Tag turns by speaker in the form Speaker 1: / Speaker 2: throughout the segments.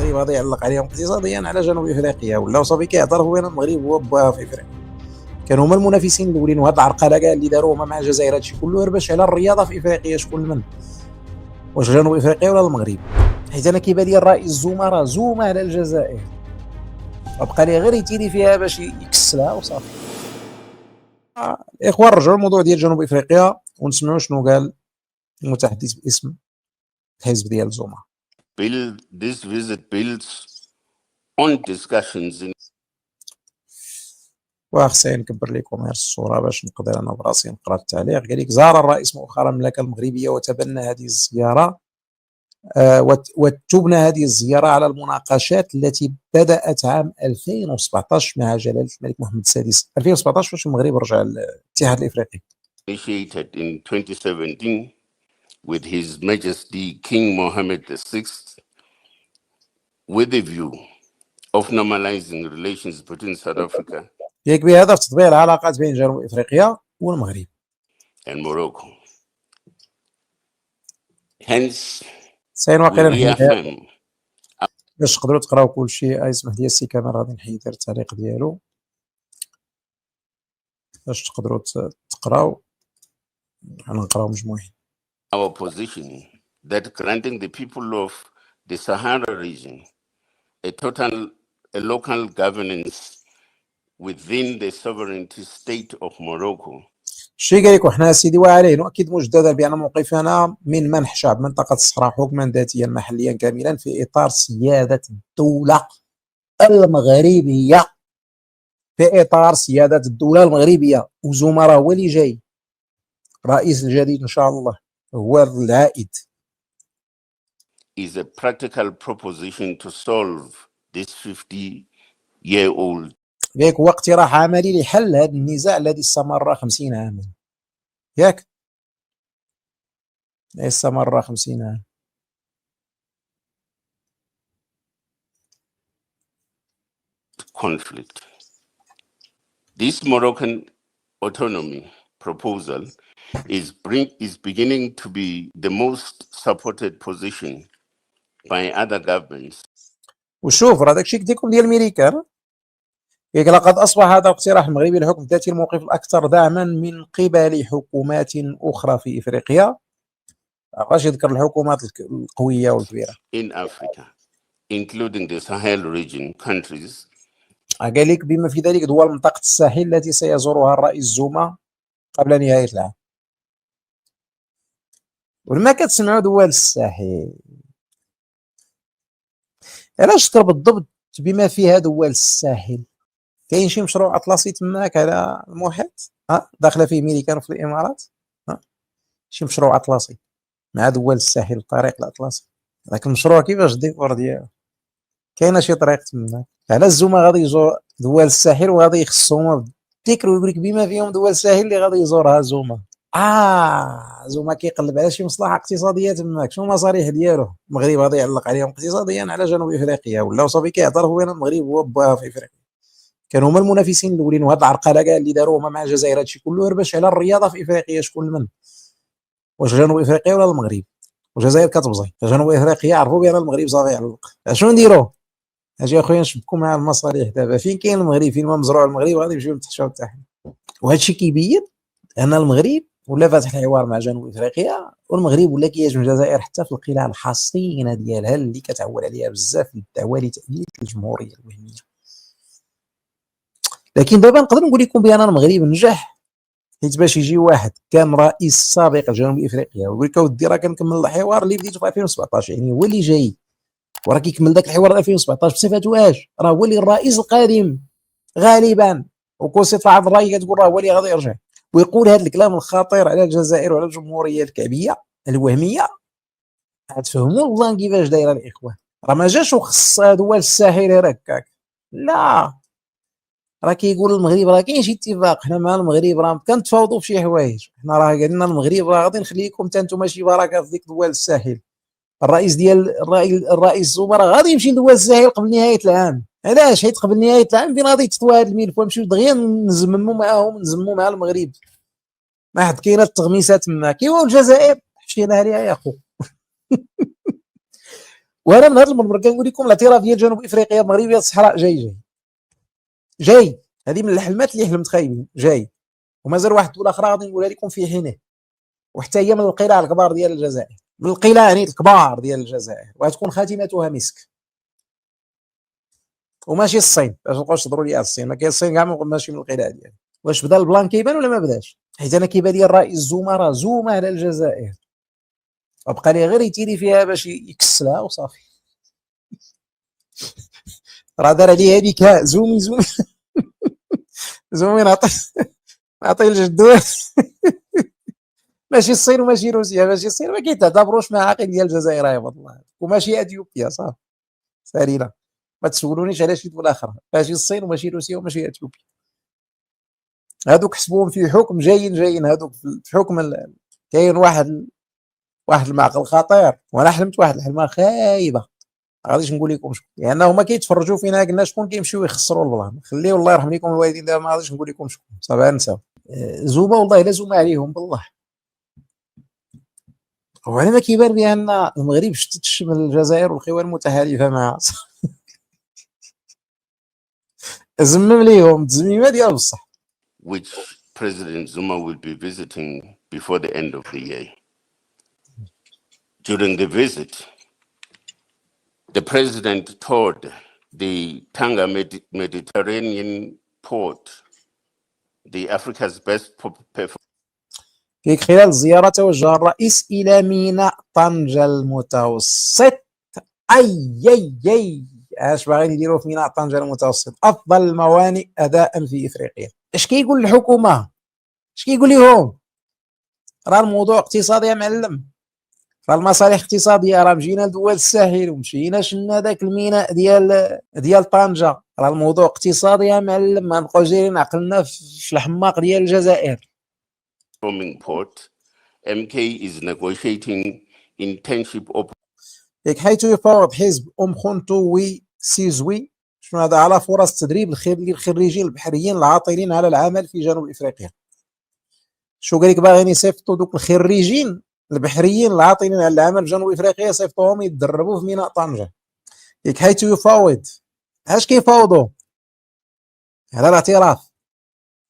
Speaker 1: المغرب غادي يعلق عليهم اقتصاديا على جنوب افريقيا، ولاو صافي كيعترفوا بان المغرب هو باها في افريقيا. كانوا هما المنافسين الاولين، وهاد العرقله كاع اللي داروا هما مع الجزائر هادشي كله غير باش على الرياضه في افريقيا شكون من، واش جنوب افريقيا ولا المغرب؟ حيت انا كيبان لي الرئيس زوما راه زوما على الجزائر، وبقى لي غير يتيري فيها باش يكسلها وصافي. الاخوان رجعوا الموضوع ديال جنوب افريقيا ونسمعوا شنو قال المتحدث باسم الحزب ديال زوما.
Speaker 2: This visit builds on discussions in
Speaker 1: وخصني نكبر لكم غير الصوره باش نقدر انا براسي نقرا التعليق. قال لك زار الرئيس مؤخرا المملكه المغربيه وتبنى هذه الزياره وتبنى هذه الزياره على المناقشات التي بدات عام 2017 مع جلاله الملك محمد السادس. 2017 فاش المغرب رجع للاتحاد الافريقي.
Speaker 2: initiated in 2017 with His Majesty King Mohammed VI with the view of normalizing relations between South Africa
Speaker 1: ياك بهدف تطبيع العلاقات بين جنوب افريقيا والمغرب
Speaker 2: and Morocco. Hence,
Speaker 1: ساين
Speaker 2: we
Speaker 1: واقيلا نحيد
Speaker 2: reaffirm
Speaker 1: باش تقدروا تقراو كل شيء. يسمح لي السي كامل غادي نحيد التعليق ديالو باش تقدروا تقراو، غنقراو مجموعين.
Speaker 2: our position that granting the people of the Sahara region a local governance within the sovereignty state of Morocco
Speaker 1: الشيء قال لك وحنا سيدي وعليه نؤكد مجددا بان موقفنا من منح شعب منطقه الصحراء حكما ذاتيا محليا كاملا في اطار سياده الدوله المغربيه، في اطار سياده الدوله المغربيه. وزوما راه هو اللي جاي رئيس الجديد ان شاء الله، هو العائد.
Speaker 2: is a practical proposition to solve this 50-year-old
Speaker 1: ياك هو اقتراح عملي لحل هذا النزاع الذي استمر 50 عاما. ياك استمر 50 عام.
Speaker 2: conflict. This Moroccan autonomy proposal is beginning to be the most supported position by other governments.
Speaker 1: وشوف راه داكشي ديكم ديال الميريكان. ياك لقد اصبح هذا الاقتراح المغربي الحكم الذاتي الموقف الاكثر دعما من قبل حكومات اخرى في افريقيا. باش يذكر الحكومات القويه والكبيره
Speaker 2: in Africa, including the Sahel region countries.
Speaker 1: قال لك بما في ذلك دول منطقه الساحل التي سيزورها الرئيس زوما قبل نهايه العام. ولما كتسمعوا دول الساحل علاش تربط بالضبط بما فيها دول الساحل؟ كاين شي مشروع اطلسي تماك على المحيط داخله فيه ميريكان وفي الامارات، شي مشروع اطلسي مع دول الساحل الطريق الاطلسي. ذاك المشروع كيفاش الديكور ديالو؟ كاينه شي طريق تماك. على الزوما غادي يزور دول الساحل وغادي يخصهم بالذكر ويقول لك بما فيهم دول الساحل اللي غادي يزورها زوما. زوما كيقلب على شي مصلحه اقتصاديه تماك. شنو المصالح ديالو؟ المغرب غادي يعلق عليهم اقتصاديا على جنوب افريقيا، ولاو صافي كيعترفوا بان المغرب هو باها في افريقيا. كانوا هما المنافسين الاولين، وهاد العرقله كاع اللي داروا هما مع الجزائر هادشي كله غير باش على الرياضه في افريقيا شكون من، واش جنوب افريقيا ولا المغرب؟ والجزائر كتبزي جنوب افريقيا عرفوا بان المغرب صافي يعلق. شنو نديروا؟ اجي اخويا نشبكوا مع المصالح دابا. فين كاين المغرب؟ فين ما مزروع المغرب غادي نمشيو نتحشاو تحت. وهادشي كيبين ان المغرب ولا فاتح الحوار مع جنوب افريقيا، والمغرب ولا كيهاجم الجزائر حتى في القلاع الحصينه ديالها اللي كتعول عليها بزاف للدعوه لتأييد الجمهوريه الوهميه. لكن دابا نقدر نقول لكم بان المغرب نجح، حيت باش يجي واحد كان رئيس سابق لجنوب افريقيا ويقول لك اودي راه كنكمل الحوار اللي بديتو في 2017، يعني هو اللي جاي وراه كيكمل داك الحوار 2017 بصفته راه هو اللي الرئيس القادم غالبا، وكون صفه عبد الراي كتقول راه هو اللي غادي يرجع ويقول هذا الكلام الخطير على الجزائر وعلى الجمهوريه الكعبيه الوهميه. غتفهموا والله كيفاش دايره الاخوان. راه ما جاش وخص دول الساحل هكاك، لا راه كيقول المغرب راه كاين شي اتفاق حنا مع المغرب راه كنتفاوضوا في شي حوايج، حنا راه قالنا المغرب راه غادي نخليكم حتى نتوما شي بركه في ديك دول الساحل. الرئيس زوما راه غادي يمشي لدول الساحل قبل نهايه العام. علاش؟ حيت قبل نهايه العام فين غادي يتطوى هذا الملف ونمشيو دغيا نزمموا معاهم، نزموا مع المغرب. ما حد كاينه التغميسات تما كيوا الجزائر حشينا عليها يا خو. وانا من هذا المنبر كنقول لكم الاعتراف ديال جنوب افريقيا المغربيه الصحراء جاي. هذه من الحلمات اللي حلمت خايبين جاي، ومازال واحد الدوله اخرى غادي نقولها لكم في حينه، وحتى هي من القلاع الكبار ديال الجزائر، من القلاع يعني الكبار ديال الجزائر، وغتكون خاتمتها مسك. وماشي الصين، باش مابقاوش تهضروا لي على الصين، ما كاين الصين كاع ماشي من القلاع ديالها. واش بدا البلان كيبان ولا ما بداش؟ حيت انا كيبان لي الرئيس زوما راه زوما على الجزائر، وبقى لي غير يتيري فيها باش يكسلها وصافي. راه دار عليه هذيك زومي زومي نعطي لجدو. ماشي الصين وماشي روسيا، ماشي الصين ما كيتعتبروش معاقل ديال الجزائر عباد الله، وماشي اثيوبيا صافي سالينا. ما تسولونيش على شي دوله اخرى، ماشي الصين وماشي روسيا وماشي اثيوبيا. هادوك حسبوهم في حكم جايين هادوك في حكم كاين واحد المعقل خطير، وانا حلمت واحد الحلمه خايبه، ما غاديش نقول لكم شكون، لانه هما كيتفرجوا فينا قلنا شكون كيمشيو يخسروا البلان. خليه الله يرحم لكم الوالدين دابا ما غاديش نقول لكم شكون صافي نساو. زوما والله الا زوما عليهم بالله. وعلى ما كيبان بان المغرب شتتش من الجزائر والخوان المتحالفه معها. زمم ليهم تزميمه ديال بصح.
Speaker 2: which President Zuma will be visiting before the end of the year. During the visit, the president toured the Tanga Mediterranean port, the Africa's best
Speaker 1: خلال الزيارة توجه الرئيس إلى ميناء طنجة المتوسط. أي اش باغيين يديروا في ميناء طنجة المتوسط؟ أفضل الموانئ أداء في إفريقيا. اش كيقول الحكومة؟ اش كيقول لهم؟ راه الموضوع اقتصادي يا معلم، راه المصالح اقتصادية، راه مشينا لدول الساحل ومشينا شنا داك الميناء ديال طنجة، راه الموضوع اقتصادي يا معلم، ما نبقاوش دايرين عقلنا في الحماق ديال الجزائر.
Speaker 2: port. MK is negotiating internship
Speaker 1: حيث يفاوض حزب أمخونتو سيزوي شنو هذا على فرص تدريب الخريجين البحريين العاطلين على العمل في جنوب افريقيا. شو قال لك باغيين يصيفطوا دوك الخريجين البحريين العاطلين على العمل في جنوب افريقيا يصيفطوهم يتدربوا في ميناء طنجة. حيث يفاوض، اش كيفاوضوا؟ على الاعتراف.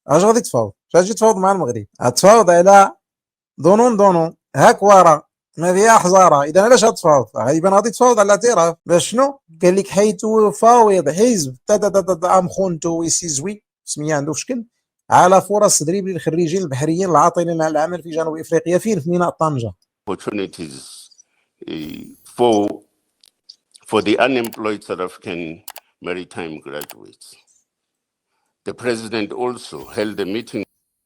Speaker 1: اش غادي تفاوض؟ اش غادي تفاوض مع المغرب؟ غتفاوض على ظنون هاك ورا ما فيها حزاره. اذا علاش غتفاوض؟ غالبا غادي تفاوض على الاعتراف. باش شنو؟ قال لك حيث يفاوض حزب امخونتو سيزوي، سميه عنده في شكل، على فرص تدريب للخريجين البحريين العاطلين على العمل في جنوب افريقيا فين؟ في ميناء طنجة.
Speaker 2: opportunities for the unemployed South African maritime graduates. The president also held a meeting.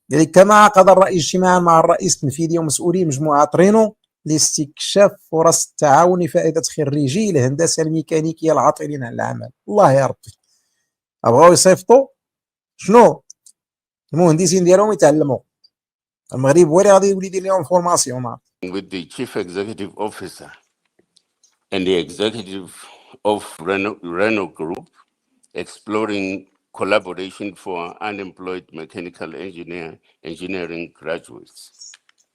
Speaker 1: يعني كما عقد الرئيس اجتماعا مع الرئيس التنفيذي ومسؤولي مجموعة رينو لاستكشاف فرص التعاون لفائدة خريجي الهندسة الميكانيكية العاطلين عن العمل. الله يا ربي، بغاو يصيفطوا شنو؟ المهندسين ديالهم يتعلموا. المغرب هو اللي غادي يولي يدير لهم فورماسيون.
Speaker 2: with the chief executive officer and the executive of Renault Group, exploring collaboration for unemployed mechanical engineering graduates.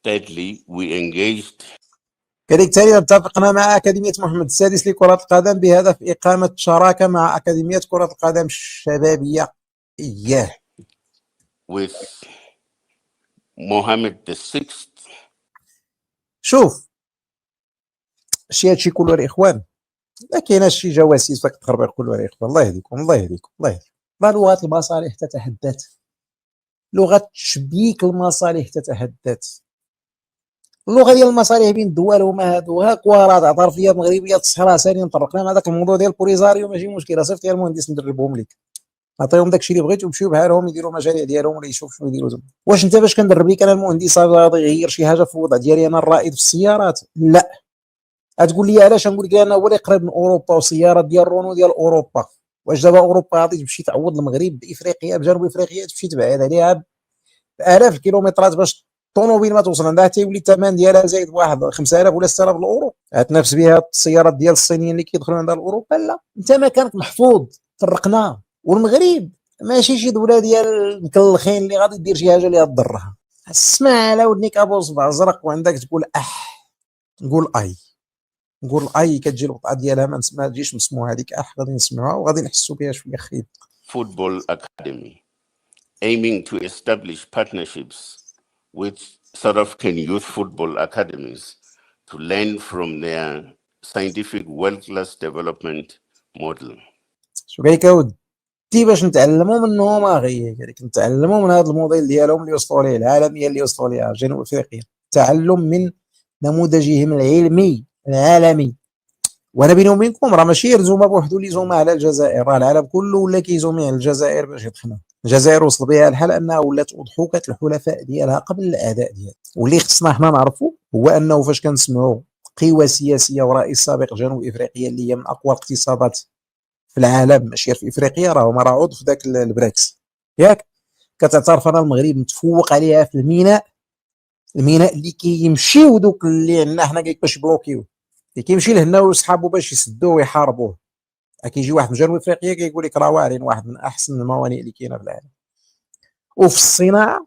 Speaker 2: Thirdly, we engaged.
Speaker 1: كذلك تالي اتفقنا مع أكاديمية محمد السادس لكرة القدم بهدف إقامة شراكة مع أكاديمية كرة القدم الشبابية
Speaker 2: with Mohammed VI.
Speaker 1: شوف هادشي كله الإخوان، ما كايناش شي جواسيس فاك تخربيق كله الإخوان. الله يهديكم الله يهديكم الله يهديكم. لغة المصالح تتحدث، لغة تشبيك المصالح تتحدث، اللغه ديال المصالح بين الدول هما هادو. هاك وراه اعترافيه مغربيه تصحرا سالين طرقنا مع داك الموضوع ديال البوليزاريو ماشي مشكله، صيفط غير المهندس ندربهم لك، عطيهم داكشي اللي بغيتو ومشيو بحالهم يديروا المشاريع ديالهم ولا يشوفوا شنو يديروا زعما. واش انت باش كندرب لك انا المهندس غادي يغير شي حاجه في الوضع ديالي انا الرائد في السيارات؟ لا. غتقول لي علاش؟ نقول لك انا هو اللي قريب من اوروبا وسيارات ديال رونو ديال اوروبا. واش دابا اوروبا غادي تمشي تعوض المغرب بافريقيا بجنوب افريقيا تمشي تبعد عليها بالاف الكيلومترات باش الطوموبيل ما توصل عندها حتى يولي الثمن ديالها زايد واحد 5000 ولا 6000 الاورو. تنافس بها السيارات ديال الصينيين اللي كيدخلوا عندها لاوروبا؟ لا، انت مكانك محفوظ فرقناه. والمغرب ماشي شي دوله ديال مكلخين اللي غادي دير شي حاجه اللي غتضرها. اسمع على ودنيك ابو صبع زرق وعندك تقول نقول اي نقول اي كتجي الوطأة ديالها ما تجيش مسموعه هذيك غادي نسمعوها وغادي نحسوا بها شويه خيب.
Speaker 2: Football Academy, aiming to establish partnerships with South African youth football academies to learn from their scientific world-class development model.
Speaker 1: شو قال لك اودي باش نتعلموا منهم اخي، قال لك نتعلموا من هذا الموديل ديالهم اللي وصلوا ليه، العالميه اللي وصلوا ليها جنوب افريقيا، تعلم من نموذجهم العلمي العالمي. وانا بيني وبينكم راه ماشي يرزوما بوحدو اللي زوما على الجزائر، راه العالم كله ولا كيزومي على الجزائر باش يطحنها. الجزائر وصل بها الحال انها ولات اضحوكه الحلفاء ديالها قبل الاعداء ديالها. واللي خصنا حنا نعرفوا هو انه فاش كنسمعوا قوى سياسيه ورئيس سابق جنوب افريقيا اللي هي من اقوى الاقتصادات في العالم ماشي في افريقيا، راه هما عضو في ذاك البريكس ياك، كتعترف انا المغرب متفوق عليها في الميناء اللي كيمشيو دوك اللي عندنا حنا باش بلوكيو، اللي كيمشي لهنا وصحابو باش يسدوه ويحاربوه. كيجي واحد من جنوب افريقيا كيقول لك راه واعرين واحد من احسن الموانئ اللي كاينه في العالم، وفي الصناعه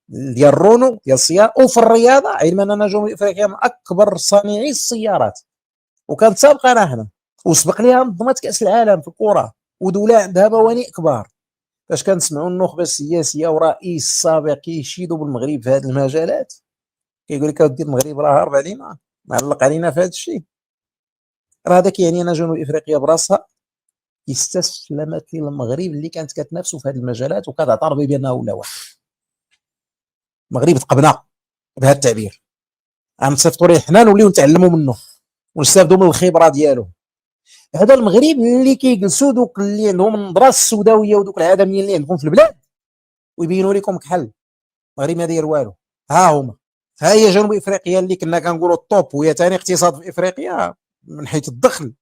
Speaker 1: ديال الرونو ديال السيارة، وفي الرياضه، علما ان جنوب افريقيا من اكبر صانعي السيارات وكانت سابقه حنا، وسبق ليها منظمه كاس العالم في الكره، ودوله عندها موانئ كبار. فاش كنسمعوا النخبه السياسيه ورئيس سابق كيشيدوا بالمغرب في هذه المجالات، كيقول لك اودي المغرب راه هرب علينا، معلق علينا في هذا الشيء. راه هذا كيعني ان جنوب افريقيا براسها استسلمت للمغرب اللي كانت كتنافسوا في هذه المجالات وكتعترف بانه ولا واحد. المغرب تقبنا بهذا التعبير، غنصيفطوا ليه حنا نوليو نتعلموا منه ونستافدوا من الخبره ديالو. هذا المغرب اللي كيجلسوا دوك اللي عندهم النظره السوداويه ودوك العدميين اللي عندكم في البلاد ويبينوا لكم كحل. المغرب ما داير والو، ها هما، ها هي جنوب افريقيا اللي كنا كنقولوا الطوب وهي ثاني اقتصاد في افريقيا من حيث الدخل.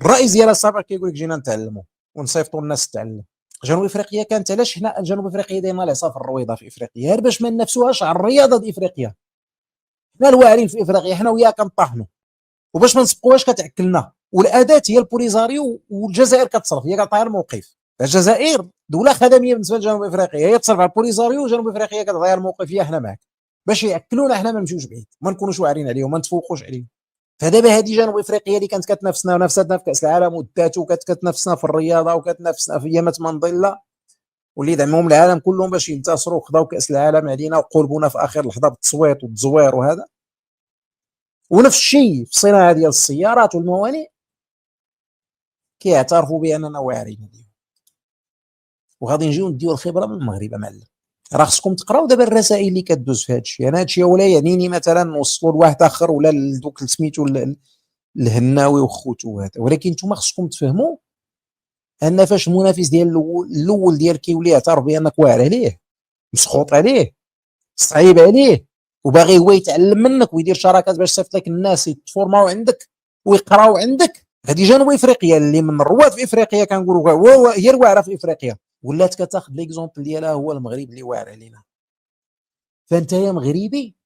Speaker 1: الرئيس ديالها السابق كيقول لك جينا نتعلموا ونصيفطوا الناس تتعلم. جنوب افريقيا كانت علاش حنا جنوب افريقيا دايما العصا في الرويضه في افريقيا، غير باش ما ننافسوهاش على الرياضه ديال افريقيا. حنا الواعرين في افريقيا، حنا وياها كنطاحنوا، وباش ما نسبقوهاش كتعكلنا، والاداه هي البوليزاريو، والجزائر كتصرف هي كتعطيها الموقف. الجزائر دوله خدميه بالنسبه لجنوب افريقيا، هي تصرف على البوليزاريو، وجنوب افريقيا كتعطيها الموقفيه حنا معاك باش ياكلونا حنا ما نمشيوش بعيد، ما نكونوش واعرين عليهم، ما نتفوقوش عليهم. فدابا هذه جنوب افريقيا اللي كانت كتنافسنا ونافستنا في كاس العالم ودات، وكانت كتنافسنا في الرياضه وكتنافسنا في ايامات مانديلا، واللي دعمهم العالم كلهم باش ينتصروا وخذاو كاس العالم علينا وقربونا في اخر لحظه بالتصويت والتزوير وهذا. ونفس الشيء في الصناعه ديال السيارات والموانئ كيعترفوا باننا واعرين عليهم، وغادي نجيو نديو الخبره من المغرب. معلم راه خصكم تقراو دابا الرسائل اللي كدوز في هذا الشيء. انا هذا الشيء ولا يعنيني مثلا نوصلوا لواحد اخر ولا لدوك سميتو الهناوي وخوتو هذا، ولكن نتوما خصكم تفهموا ان فاش المنافس ديال الاول ديال كيولي يعترف بانك واعر عليه، مسخوط عليه، صعيب عليه، وباغي هو يتعلم منك ويدير شراكات باش يصيفط لك الناس يتفورماو عندك ويقراو عندك. هذه جنوب افريقيا اللي من رواد في افريقيا كنقولوا هي الواعره في افريقيا، ولات كتاخذ ليكزومبل ديالها هو المغرب اللي واعر علينا. فانت يا مغربي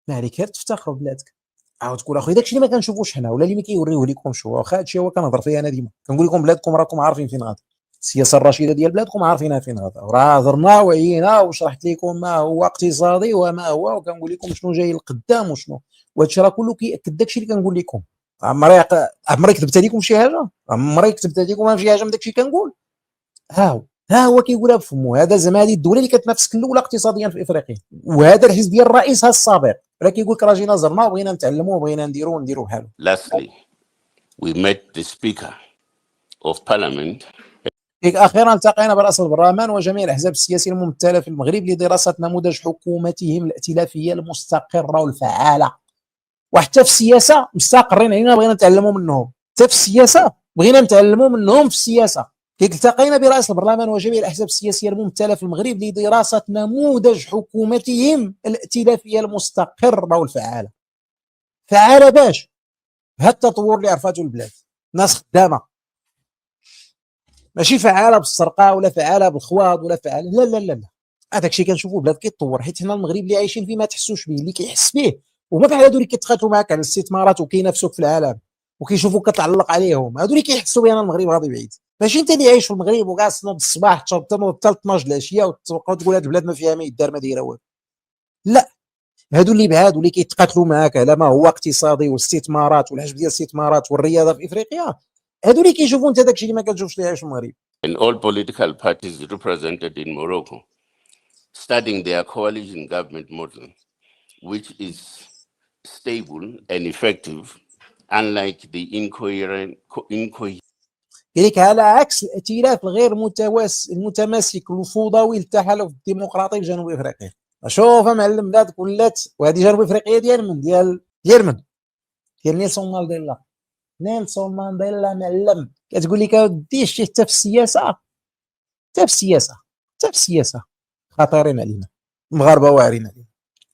Speaker 1: ما عليك غير تفتخر ببلادك، عاود تقول اخويا داكشي اللي ما كنشوفوش حنا ولا اللي ما كيوريوه لكمش هو، واخا هادشي هو كنهضر فيه انا ديما كنقول لكم بلادكم راكم عارفين فين غادي، السياسه الرشيده ديال بلادكم عارفينها فين غادي، راه هضرنا وعيينا وشرحت لكم ما هو اقتصادي وما هو، وكنقول لكم شنو جاي لقدام وشنو، وهادشي راه كله كياكد داكشي اللي كنقول لكم. عمري كتبت لكم شي حاجه؟ عمري كتبت لكم شي حاجه من داكشي كنقول؟ ها هو كيقولها بفمو. هذا زعما هذه الدوله اللي كتنافسك الاولى اقتصاديا في افريقيا، وهذا الحزب ديال رئيسها السابق راه كيقول لك راه جينا زرنا وبغينا نتعلموا وبغينا نديروا بحالو.
Speaker 2: Lastly, we met the Speaker of Parliament.
Speaker 1: اخيرا التقينا براس البرلمان وجميع الاحزاب السياسيه الممثله في المغرب لدراسه نموذج حكومتهم الائتلافيه المستقره والفعاله. وحتى في السياسه مستقرين علينا، بغينا نتعلموا منهم، حتى في السياسه بغينا نتعلموا منهم في السياسه. التقينا برئيس البرلمان وجميع الاحزاب السياسيه الممثله في المغرب لدراسه نموذج حكومتهم الائتلافيه المستقره والفعاله. فعاله باش هذا التطور اللي عرفته البلاد، ناس خدامه، ماشي فعاله بالسرقه ولا فعاله بالخواض ولا فعاله، لا لا لا لا. هذاك الشيء كنشوفوا بلاد كيتطور، حيت حنا المغرب اللي عايشين فيه ما تحسوش به، اللي كيحس به وما بحال هادو اللي كيتخاتوا معاك على الاستثمارات وكينافسوك في العالم وكيشوفوك كتعلق عليهم، هادو اللي كيحسوا بان المغرب غادي بعيد. ماشي انت اللي عايش في المغرب وكاع تنوض الصباح تنوض حتى 12 العشيه وتبقى تقول هاد البلاد ما فيها ما يدار ما دايره والو. لا، هادو اللي بعاد واللي كيتقاتلوا معاك على ما هو اقتصادي والاستثمارات والحجب ديال الاستثمارات والرياضه في افريقيا، هادو اللي كيشوفوا انت داكشي اللي ما كتشوفش ليها في المغرب.
Speaker 2: And all political parties represented in Morocco studying their coalition government model, which is stable and effective, unlike the incoherent.
Speaker 1: كذلك على عكس الائتلاف الغير المتماسك الفوضوي للتحالف الديمقراطي في جنوب افريقيا. شوف معلم بلاد ولات، وهذه جنوب افريقيا ديال من ديال نيلسون مانديلا. نيلسون مانديلا معلم، كتقول لك اودي شتي حتى في السياسه خطيرين علينا المغاربه، واعرين علينا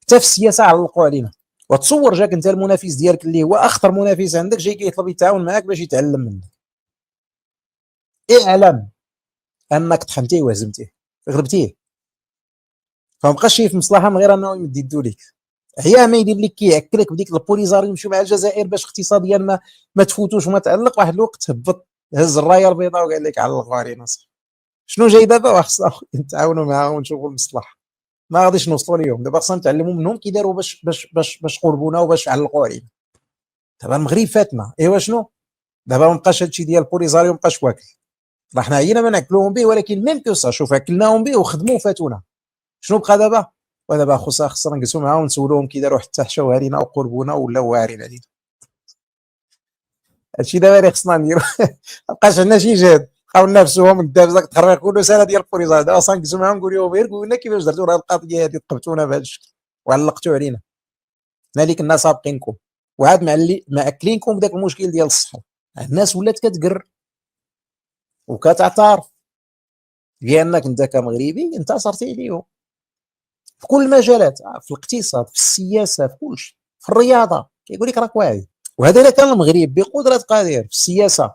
Speaker 1: حتى في السياسه، علقوا علينا. وتصور جاك انت المنافس ديالك اللي هو اخطر منافس عندك جاي كيطلب يتعاون معاك باش يتعلم منك. اعلم انك طحنتيه وهزمتيه غلبتيه، فمابقاش شايف مصلحه من غير انه يمد يدو ليك. هي ما يدير لك كيعكلك بديك البوليزار يمشيو مع الجزائر باش اقتصاديا ما تفوتوش وما تعلق. واحد الوقت هبط هز الرايه البيضاء وقال لك علقوا علينا. شنو جاي دابا؟ خصنا نتعاونوا معاهم ونشوفوا المصلحه. ما غاديش نوصلوا ليهم دابا، خصنا نتعلموا منهم كي داروا باش قربونا وباش علقوا علينا. دابا المغرب فاتنا، ايوا شنو دابا؟ ما بقاش هادشي ديال البوليزاريو، ما بقاش واكل. راه حنا عينا ما ناكلوهم به، ولكن ميم كو شوف اكلناهم به وخدموا وفاتونا. شنو بقى دابا؟ ودابا خصنا نجلسوا معاهم ونسولوهم كي داروا حتى حشاو علينا وقربونا ولاو واعرين علينا. هادشي دابا اللي خصنا نديرو. مابقاش عندنا شي جهد، بقاو نفسهم الدابزه كتخرج كل سنه ديال البوليزار. دابا خصنا نجلسوا معاهم نقول لهم غير قولوا لنا كيفاش درتوا هاد القضيه هادي، تقبتونا بهذا الشكل وعلقتوا علينا. حنا اللي كنا سابقينكم وعاد مع اكلينكم بداك المشكل ديال الصحه. الناس ولات كتقر وكتعترف بانك انت كمغربي انتصرتي عليهم في كل المجالات، في الاقتصاد، في السياسه، في كل شيء، في الرياضه. كيقول لك راك واعي. وهذا الا كان المغرب بقدره قادر في السياسه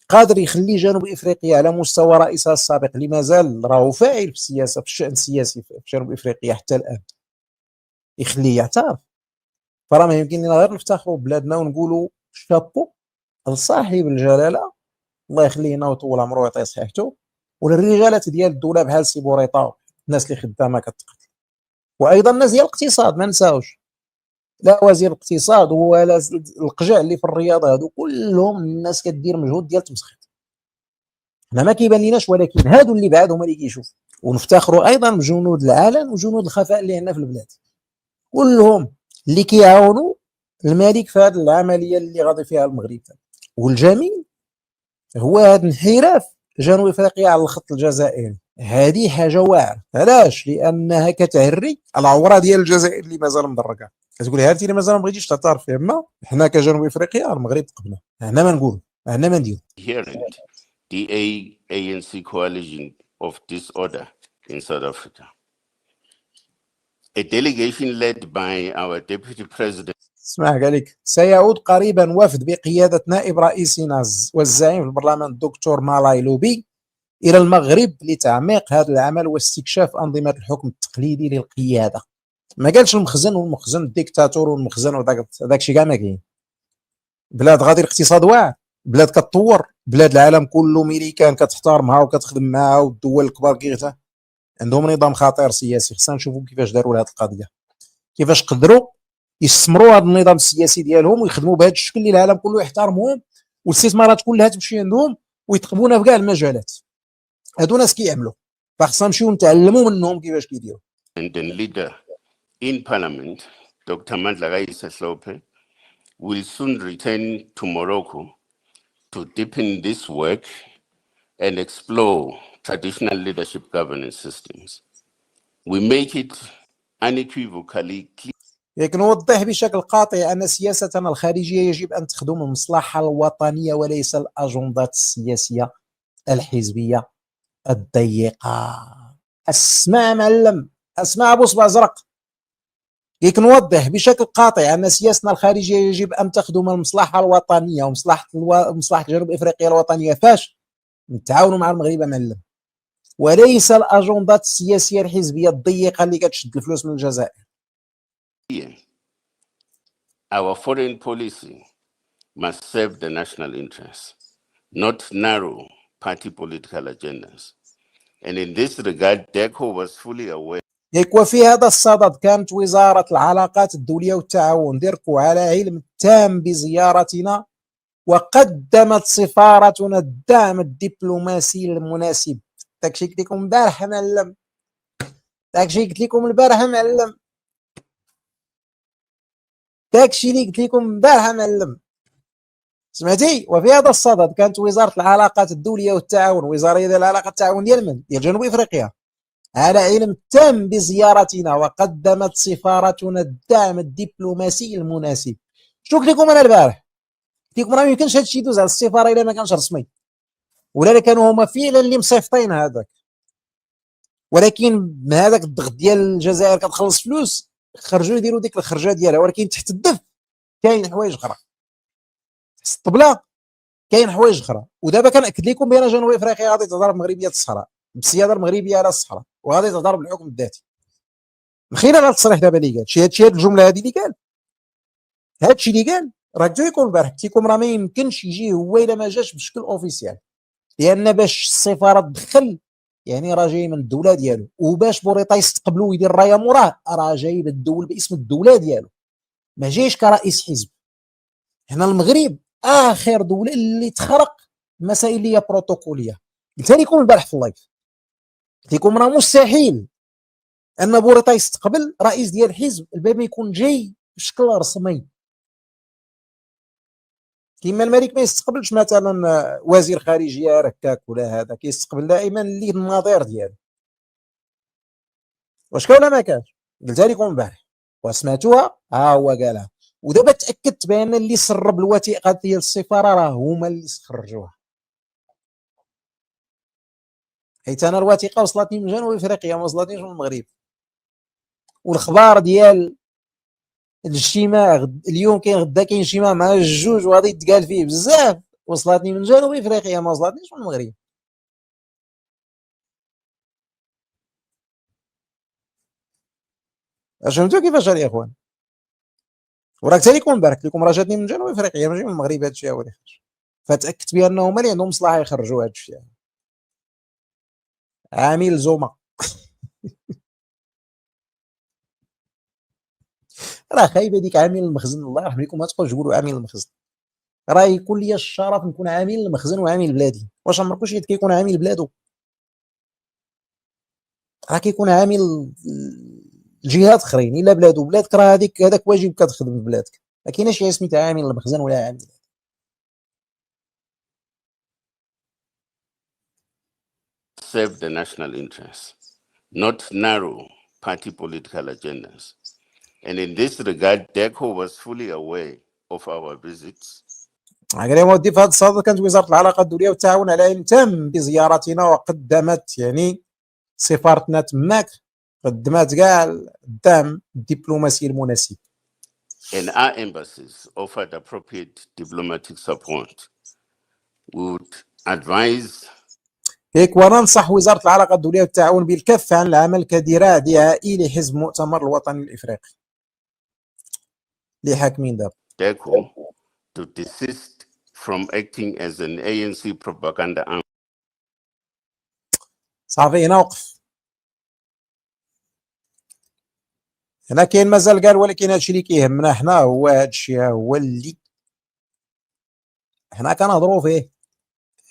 Speaker 1: قادر يخلي جنوب افريقيا على مستوى رئيسها السابق اللي مازال راهو فاعل في السياسه، في الشان السياسي في جنوب افريقيا حتى الان، يخليه يعترف، فراه ما يمكن لنا غير نفتخروا ببلادنا ونقولوا شابو لصاحب الجلاله الله يخليه لنا ويطول عمره ويعطيه صحته، وللرجالات ديال الدوله بحال سي بوريطه، الناس اللي خدامه كتقتل، وايضا الناس ديال الاقتصاد ما نساوش، لا وزير الاقتصاد ولا القجع اللي في الرياضه، هادو كلهم الناس كدير مجهود ديال التمسخيط. حنا ما كيبان ليناش، ولكن هادو اللي بعاد هما اللي كيشوفوا. ونفتخروا ايضا بجنود العلن وجنود الخفاء اللي عندنا في البلاد، كلهم اللي كيعاونوا الملك في هذه العمليه اللي غادي فيها المغرب. والجميل هو هذا انحراف جنوب افريقيا على الخط الجزائري، هذه حاجه واعره. علاش؟ لانها كتعري العوره ديال الجزائر اللي مازال مدركه. كتقول لها انت اللي مازال ما بغيتيش تعترف فيها، ما حنا كجنوب افريقيا المغرب قبلنا، حنا ما نقولوا، حنا ما نديروا.
Speaker 2: The ANC coalition of disorder in South Africa. A delegation led by our deputy president.
Speaker 1: اسمع قالك سيعود قريبا وفد بقيادة نائب رئيسنا والزعيم في البرلمان الدكتور مالاي لوبي إلى المغرب لتعميق هذا العمل واستكشاف أنظمة الحكم التقليدي للقيادة. ما قالش المخزن والمخزن الديكتاتور والمخزن وداك الشيء كاع ما كاين. بلاد غادي الاقتصاد واعر، بلاد كتطور، بلاد العالم كله ميريكان كتحترمها وكتخدم معها، والدول الكبار كيغتا عندهم نظام خطير سياسي. خصنا نشوفوا كيفاش داروا لهاد القضيه، كيفاش قدروا يستمروا هذا النظام السياسي ديالهم ويخدموا بهذا الشكل اللي العالم كله يحترمهم والستثمارات كلها تمشي عندهم ويتقبونا في كاع المجالات. هادو ناس كيعملوا، فخصنا نمشيو نتعلموا منهم كيفاش كيديروا.
Speaker 2: And the leader in parliament, Dr. Mandla Raisa Slope, will soon return to Morocco to deepen this work and explore traditional leadership governance systems. We make it unequivocally clear.
Speaker 1: لكن نوضح بشكل قاطع أن سياستنا الخارجية يجب أن تخدم المصلحة الوطنية وليس الأجندات السياسية الحزبية الضيقة. اسمع معلم، اسمع أبو صبع زرق، كيك نوضح بشكل قاطع أن سياستنا الخارجية يجب أن تخدم المصلحة الوطنية ومصلحة جنوب إفريقيا الوطنية. فاش نتعاونوا مع المغرب معلم، وليس الأجندات السياسية الحزبية الضيقة اللي كتشد الفلوس من الجزائر.
Speaker 2: Our foreign policy must serve the national interest, not narrow party political agendas. And in this regard, DECO was fully aware.
Speaker 1: ياك وفي هذا الصدد كانت وزارة العلاقات الدولية والتعاون ديركو على علم تام بزيارتنا، وقدمت سفارتنا الدعم الدبلوماسي المناسب. داكشي قلت لكم البارح معلم، داكشي قلت لكم البارح معلم، داكشي اللي قلت لكم البارح معلم، سمعتي؟ وفي هذا الصدد كانت وزارة العلاقات الدولية والتعاون، وزارة ديال العلاقات التعاون ديال من؟ ديال جنوب افريقيا، على علم تام بزيارتنا، وقدمت سفارتنا الدعم الدبلوماسي المناسب. شنو قلت لكم انا البارح؟ قلت لكم راه ما يمكنش هادشي يدوز على السفاره الا ما كانش رسمي، ولا كانوا هما فعلا اللي مصيفطين هذاك، ولكن مع هذاك الضغط ديال الجزائر كتخلص فلوس خرجوا يديروا ديك الخرجه ديالها، ولكن تحت الدف كاين حوايج اخرى، تحت الطبله كاين حوايج اخرى. ودابا كناكد لكم بان جنوب افريقيا غادي تهضر بمغربيه الصحراء، بالسياده المغربيه على الصحراء، وغادي تهضر بالحكم الذاتي. من خلال هذا التصريح دابا اللي قال هادشي، هاد الجمله هادي اللي قال، هادشي اللي قال راه قلت لكم البارح، قلت لكم راه ما يمكنش يجي هو الا ما جاش بشكل اوفيسيال، لان باش السفاره تدخل يعني راه جاي من الدوله ديالو، وباش بوريطا يستقبلو ويدير رايه موراه راه جاي بالدول باسم الدوله ديالو، ما جايش كرئيس حزب. هنا المغرب اخر دوله اللي تخرق مسائل اللي هي بروتوكوليه. قلت لكم البارح في اللايف، قلت لكم راه مستحيل ان بوريطا يستقبل رئيس ديال الحزب الباب ما يكون جاي بشكل رسمي، كيما الملك ما يستقبلش مثلا وزير خارجيه ركاك ولا هذا، كيستقبل دائما اللي النظير ديالو. واش كان ولا ما كانش؟ قلتها لكم البارح وسمعتوها، ها هو قالها. ودابا تاكدت بان اللي سرب الوثيقه ديال السفاره راه هما اللي خرجوها، حيت انا الوثيقه وصلتني من جنوب افريقيا ما وصلتنيش من المغرب. والاخبار ديال الاجتماع اليوم كاين غدا كاين اجتماع مع الجوج وغادي يتقال فيه بزاف، وصلتني من جنوب افريقيا ما وصلتنيش من المغرب. فهمتوا كيفاش الاخوان؟ وراه قلت لكم البارح، قلت لكم راه جاتني من جنوب افريقيا ماشي من المغرب هادشي هو اللي خرج، فتاكدت بانهم هما اللي عندهم مصلحه يخرجوا هادشي. عامل زوما راه خايبه ديك عامل المخزن، الله يرحم لكم ما تبقاوش تقولوا عامل المخزن، راه يكون لي الشرف نكون عامل المخزن وعامل بلادي. واش عمركم شي كيكون عامل بلادو؟ راه كيكون عامل جهات اخرين الا بلادو، بلادك راه هذاك واجب كتخدم في بلادك، ما كايناش شي سميتها عامل المخزن ولا عامل.
Speaker 2: serve the national interest, not narrow party political agendas. And in this regard, DECO was fully aware of our visits.
Speaker 1: قال يا مودي في هذا الصدد كانت وزاره العلاقات الدوليه والتعاون على علم تام بزيارتنا، وقدمت يعني سفارتنا تماك قدمت كاع الدعم الدبلوماسي المناسب.
Speaker 2: And our embassies offered appropriate diplomatic support. We would advise
Speaker 1: هيك وننصح وزاره العلاقات الدوليه والتعاون بالكف عن العمل كذراع دعائي لحزب مؤتمر الوطني الافريقي اللي حاكمين دابا.
Speaker 2: DECO to desist from acting as an ANC propaganda arm.
Speaker 1: صافي هنا وقف، هنا كاين مازال قال، ولكن هادشي اللي كيهمنا حنا هو هادشي هو اللي حنا كنهضروا فيه،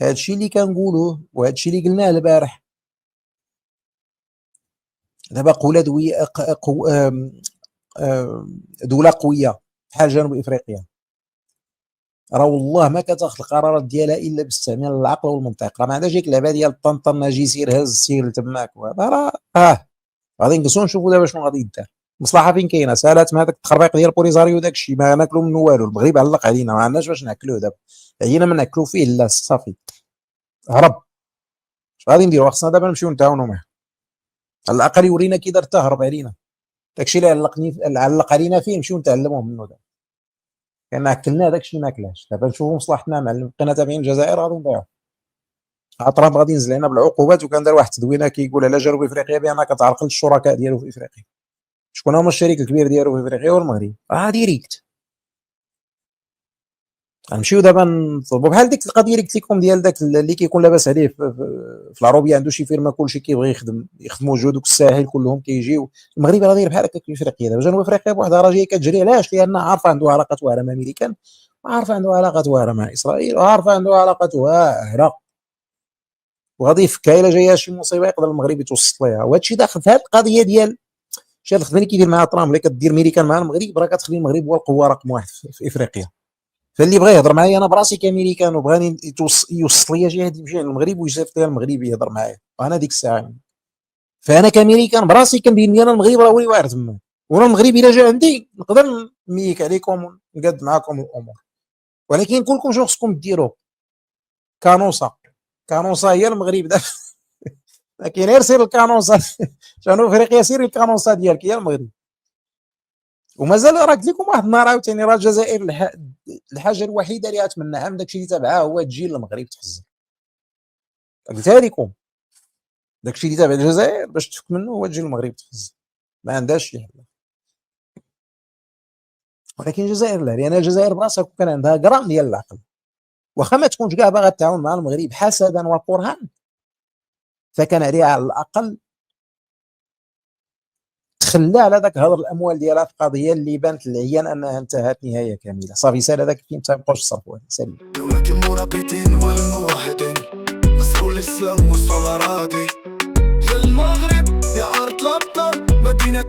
Speaker 1: هادشي اللي كنقولوه وهادشي اللي قلناه البارح. دابا دولة قوية بحال جنوب افريقيا راه والله ما كتاخذ القرارات ديالها الا باستعمال العقل والمنطق، راه ما عندهاش ديك اللعبه ديال طنطن اجي سير هز سير تماك، راه غادي نقصوا نشوفوا دابا شنو غادي يدار. المصلحه فين كاينه؟ سالات مع داك التخربيق ديال بوليزاريو داك الشيء ما ناكلوا منه والو، المغرب علق علينا ما عندناش باش ناكلوه، دابا عيينا من ناكلوا فيه لا صافي هرب. اش غادي نديروا؟ خصنا دابا نمشيو نتعاونوا معاه، على الاقل يورينا كي دار تهرب علينا، داكشي اللي علق علينا فيه نمشيو نتعلموه منه. دابا كان اكلنا داكشي ما كلاش، دابا نشوفوا مصلحتنا مع بقينا تابعين الجزائر غادي نضيعوا. ترامب غادي ينزل علينا بالعقوبات، وكان دار واحد التدوينه كيقول على جنوب افريقيا بانها كتعرقل الشركاء ديالو في افريقيا. شكون هما الشريك الكبير ديالو في افريقيا؟ هو المغرب، ديريكت غنمشيو دابا نطلبوا بحال ديك القضيه اللي قلت لكم ديال داك اللي كيكون لاباس عليه في العروبيه، عنده شي فيرما كلشي كيبغي يخدموا جهود، دوك الساحل كلهم كيجيو. المغرب راه داير بحال هكا في افريقيا دابا. جنوب افريقيا بواحد الراجيه كتجري، علاش؟ لان عارفه عنده علاقات واعره مع امريكان، وعارفه عنده علاقات واعره مع اسرائيل، وعارفه عنده علاقات واعره، وغادي يفكها الا جايه شي مصيبه يقدر المغرب يتوسط ليها. وهذا الشيء داخل في هذه القضيه ديال شي الخدمه اللي كيدير معها ترامب، اللي كدير امريكان مع المغرب، راه كتخلي المغرب هو القوه رقم واحد في افريقيا. فاللي بغى يهضر معايا انا براسي كامريكان وبغاني يوصل ليا شي حد يمشي للمغرب ويصيفط ليا المغربي يهضر معايا، وانا ديك الساعه فانا كامريكان براسي كنبين لي انا المغرب راه هو اللي واعر تما، وانا المغرب الا جا عندي نقدر نميك عليكم ونقاد معاكم الامور. ولكن كلكم شنو خصكم ديروا؟ كانوسا هي المغرب دابا. لكن غير سير الكانوسا جنوب افريقيا، سير الكانوسا ديالك هي المغرب. ومازال راه قلت لكم واحد النهار عاوتاني، راه الجزائر الحاجه الوحيده اللي غتمنعها من داكشي اللي تابعها هو تجي للمغرب تحزن. قلتها لكم داكشي اللي تابع الجزائر باش تفك منه هو تجي للمغرب تحزن، ما عندهاش شي حل. ولكن الجزائر لا، لان الجزائر براسها كان عندها غرام ديال العقل، واخا ما تكونش كاع باغا تتعاون مع المغرب حسدا وكرها، فكان عليها على الاقل تخلى على داك هضر الاموال ديالها في قضيه اللي بانت للعيان انها انتهت نهايه كامله. صافي سال هذاك فين تيبقاوش تصرفوا. سالي
Speaker 3: دولة المرابطين والموحدين، نصر الاسلام والصلاة راضي. في المغرب يا ارض الابطال، مدينه